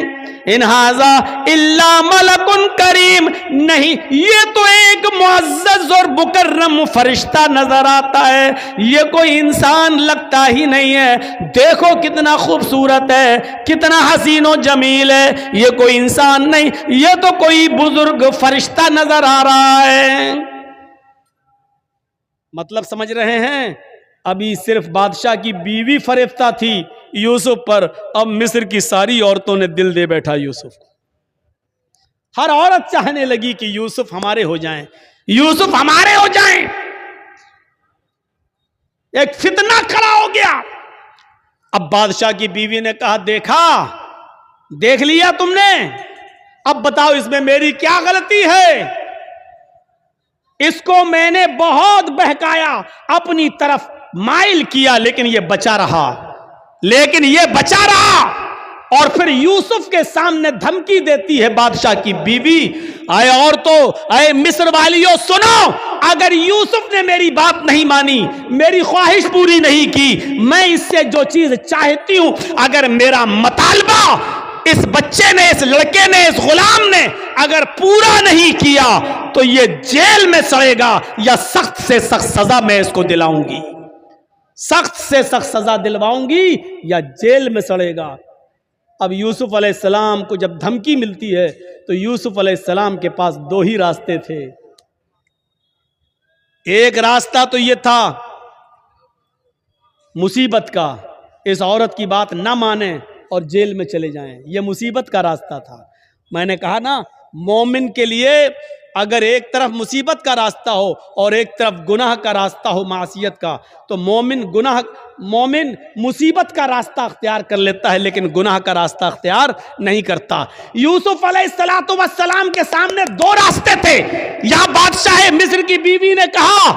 ان ھذا الا ملک کریم, نہیں یہ تو ایک معزز اور مکرم فرشتہ نظر آتا ہے, یہ کوئی انسان لگتا ہی نہیں ہے. دیکھو کتنا خوبصورت ہے, کتنا حسین و جمیل ہے, یہ کوئی انسان نہیں, یہ تو کوئی بزرگ فرشتہ نظر آ رہا ہے. مطلب سمجھ رہے ہیں؟ ابھی صرف بادشاہ کی بیوی فریفتہ تھی یوسف پر، اب مصر کی ساری عورتوں نے دل دے بیٹھا یوسف کو۔ ہر عورت چاہنے لگی کہ یوسف ہمارے ہو جائیں، یوسف ہمارے ہو جائیں۔ ایک فتنہ کھڑا ہو گیا۔ اب بادشاہ کی بیوی نے کہا دیکھا، دیکھ لیا تم نے، اب بتاؤ اس میں میری کیا غلطی ہے؟ اس کو میں نے بہت بہکایا، اپنی طرف مائل کیا، لیکن یہ بچا رہا، اور پھر یوسف کے سامنے دھمکی دیتی ہے بادشاہ کی بیوی، اے عورتوں، اے مصر والیوں سنو، اگر یوسف نے میری بات نہیں مانی، میری خواہش پوری نہیں کی، میں اس سے جو چیز چاہتی ہوں، اگر میرا مطالبہ اس بچے نے، اس لڑکے نے، اس غلام نے اگر پورا نہیں کیا تو یہ جیل میں سڑے گا، یا سخت سے سخت سزا میں اس کو دلاؤں گی، سخت سے سخت سزا دلواؤں گی یا جیل میں سڑے گا۔ اب یوسف علیہ السلام کو جب دھمکی ملتی ہے تو یوسف علیہ السلام کے پاس دو ہی راستے تھے۔ ایک راستہ تو یہ تھا مصیبت کا، اس عورت کی بات نہ مانیں اور جیل میں چلے جائیں، یہ مصیبت کا راستہ تھا۔ میں نے کہا نا، مومن کے لیے اگر ایک طرف مصیبت کا راستہ ہو اور ایک طرف گناہ کا راستہ ہو، معصیت کا، تو مومن مصیبت کا راستہ اختیار کر لیتا ہے لیکن گناہ کا راستہ اختیار نہیں کرتا۔ یوسف علیہ السلام کے سامنے دو راستے تھے۔ یہاں بادشاہ مصر کی بیوی نے کہا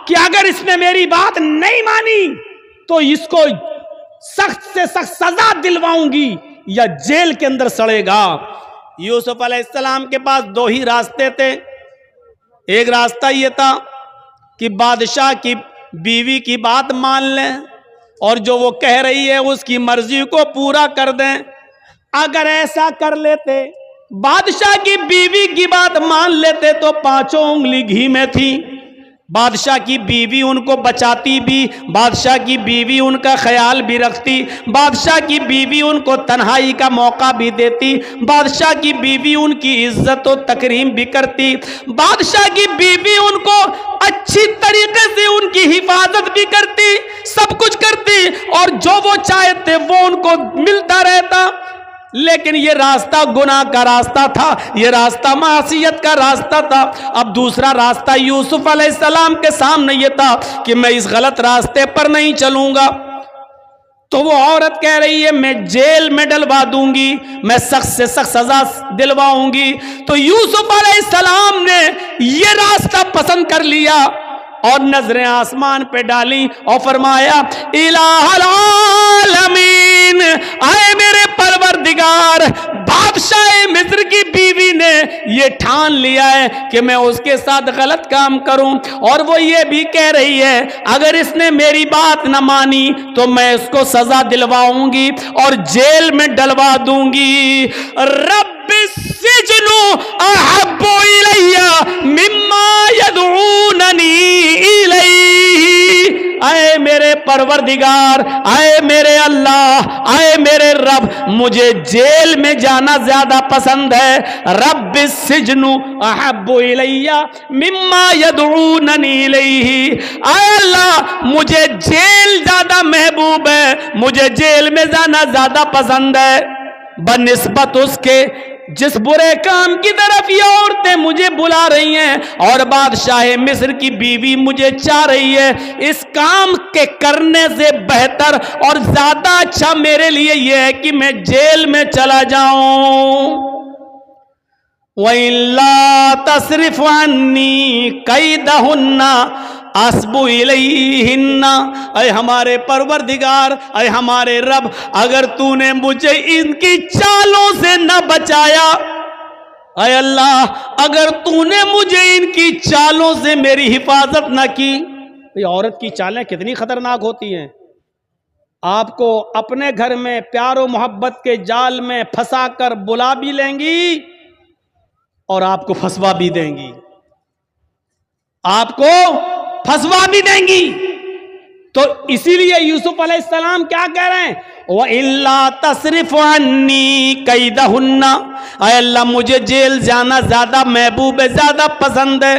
کہ اگر اس نے میری بات نہیں مانی تو اس کو سخت سے سخت سزا دلواؤں گی یا جیل کے اندر سڑے گا۔ یوسف علیہ السلام کے پاس دو ہی راستے تھے۔ ایک راستہ یہ تھا کہ بادشاہ کی بیوی کی بات مان لیں اور جو وہ کہہ رہی ہے اس کی مرضی کو پورا کر دیں۔ اگر ایسا کر لیتے، بادشاہ کی بیوی کی بات مان لیتے تو پانچوں انگلی گھی میں تھی۔ بادشاہ کی بیوی ان کو بچاتی بھی، بادشاہ کی بیوی ان کا خیال بھی رکھتی، بادشاہ کی بیوی ان کو تنہائی کا موقع بھی دیتی، بادشاہ کی بیوی ان کی عزت و تکریم بھی کرتی، بادشاہ کی بیوی ان کو اچھی طریقے سے ان کی حفاظت بھی کرتی، سب کچھ کرتی، اور جو وہ چاہتے وہ ان کو ملتا رہتا۔ لیکن یہ راستہ گناہ کا راستہ تھا، یہ راستہ معصیت کا راستہ تھا۔ اب دوسرا راستہ یوسف علیہ السلام کے سامنے یہ تھا کہ میں اس غلط راستے پر نہیں چلوں گا۔ تو وہ عورت کہہ رہی ہے میں جیل میں ڈلوا دوں گی، میں سخت سے سخت سزا دلواؤں گی۔ تو یوسف علیہ السلام نے یہ راستہ پسند کر لیا اور نظریں آسمان پہ ڈالی اور فرمایا الہ العالمین، اے میرے پروردگار، بادشاہ مصر کی بیوی نے یہ ٹھان لیا ہے کہ میں اس کے ساتھ غلط کام کروں، اور وہ یہ بھی کہہ رہی ہے اگر اس نے میری بات نہ مانی تو میں اس کو سزا دلواؤں گی اور جیل میں ڈلوا دوں گی۔ رب السجن احب الی مما یدعوننی الیہ، اے میرے پروردگار، اے میرے اللہ، اے میرے رب، مجھے جیل میں جانا زیادہ پسند ہے۔ رب السجن احب الی مما یدعوننی الیہ، اے اللہ مجھے جیل زیادہ محبوب ہے، مجھے جیل میں جانا زیادہ پسند ہے بنسبت اس کے جس برے کام کی طرف یہ عورتیں مجھے بلا رہی ہیں، اور بادشاہ مصر کی بیوی مجھے چاہ رہی ہے۔ اس کام کے کرنے سے بہتر اور زیادہ اچھا میرے لیے یہ ہے کہ میں جیل میں چلا جاؤں۔ وَإِلَّا تَصْرِفْ عَنِّي كَيْدَهُنَّ اَصْبُ إِلَيْهِنَّ، اے ہمارے پروردگار، اے ہمارے رب، اگر تو نے مجھے ان کی چالوں سے نہ بچایا، اے اللہ اگر تو نے مجھے ان کی چالوں سے میری حفاظت نہ کی۔ یہ عورت کی چالیں کتنی خطرناک ہوتی ہیں، آپ کو اپنے گھر میں پیار و محبت کے جال میں پھنسا کر بلا بھی لیں گی اور آپ کو پھنسوا بھی دیں گی، آپ کو پھنسوا بھی دیں گی۔ تو اسی لیے یوسف علیہ السلام کیا کہہ رہے ہیں، وَإِلَّا تَصْرِفْ عَنِّي كَيْدَهُنَّ، اے اللہ مجھے جیل جانا زیادہ محبوب ہے، زیادہ پسند ہے۔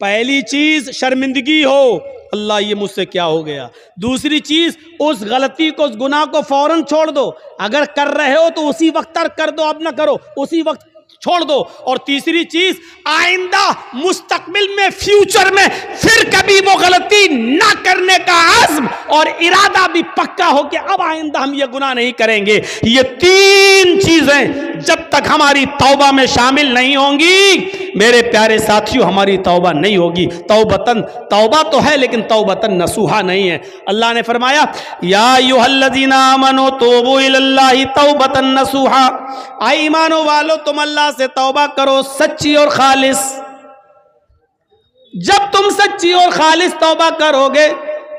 پہلی چیز شرمندگی ہو، اللہ یہ مجھ سے کیا ہو گیا۔ دوسری چیز اس غلطی کو، اس گناہ کو فوراً چھوڑ دو، اگر کر رہے ہو تو اسی وقت ترک کر دو، اب نہ کرو، اسی وقت چھوڑ دو۔ اور تیسری چیز آئندہ مستقبل میں، فیوچر میں پھر کبھی وہ غلطی نہ کرنے کا عزم اور ارادہ بھی پکا ہو کہ اب آئندہ ہم یہ گناہ نہیں کریں گے۔ یہ تین چیزیں جب تک ہماری توبہ میں شامل نہیں ہوں گی میرے پیارے ساتھیوں، ہماری توبہ نہیں ہوگی۔ توبہ تو ہے لیکن توبتن نصوحا نہیں ہے۔ اللہ نے فرمایا یا ایھا الذین آمنوا توبوا الی اللہ توبتن نصوحا، اے ایمانو والو تم اللہ سے توبہ کرو سچی اور خالص۔ جب تم سچی اور خالص توبہ کرو گے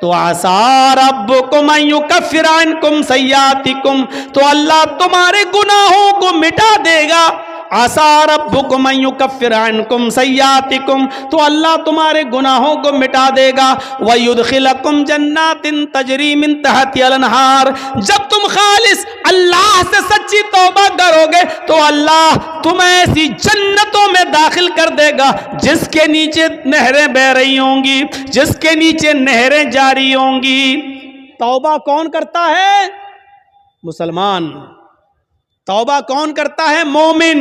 تو عسیٰ ربکم ان یکفر عنکم سیئاتکم، تو اللہ تمہارے گناہوں کو مٹا دے گا۔ عسیٰ ربکم ان یکفر عنکم سیئاتکم، تو اللہ تمہارے گناہوں کو مٹا دے گا۔ ویدخلکم جنات تجری من تحتہا الانہار، جب تم خالص اللہ سے سچی توبہ کرو گے تو اللہ تمہیں ایسی جنتوں میں داخل کر دے گا جس کے نیچے نہریں بہہ رہی ہوں گی، جس کے نیچے نہریں جاری ہوں گی۔ توبہ کون کرتا ہے؟ مسلمان۔ توبہ کون کرتا ہے؟ مومن۔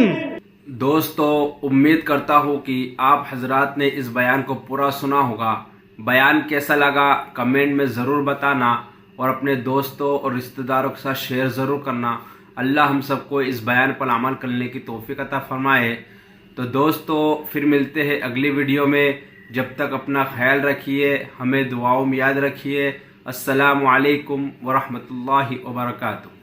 دوستو، امید کرتا ہوں کہ آپ حضرات نے اس بیان کو پورا سنا ہوگا۔ بیان کیسا لگا کمنٹ میں ضرور بتانا، اور اپنے دوستوں اور رشتہ داروں کے ساتھ شیئر ضرور کرنا۔ اللہ ہم سب کو اس بیان پر عمل کرنے کی توفیق عطا فرمائے۔ تو دوستو پھر ملتے ہیں اگلی ویڈیو میں، جب تک اپنا خیال رکھیے، ہمیں دعاؤں میں یاد رکھیے۔ السلام علیکم ورحمۃ اللہ وبرکاتہ۔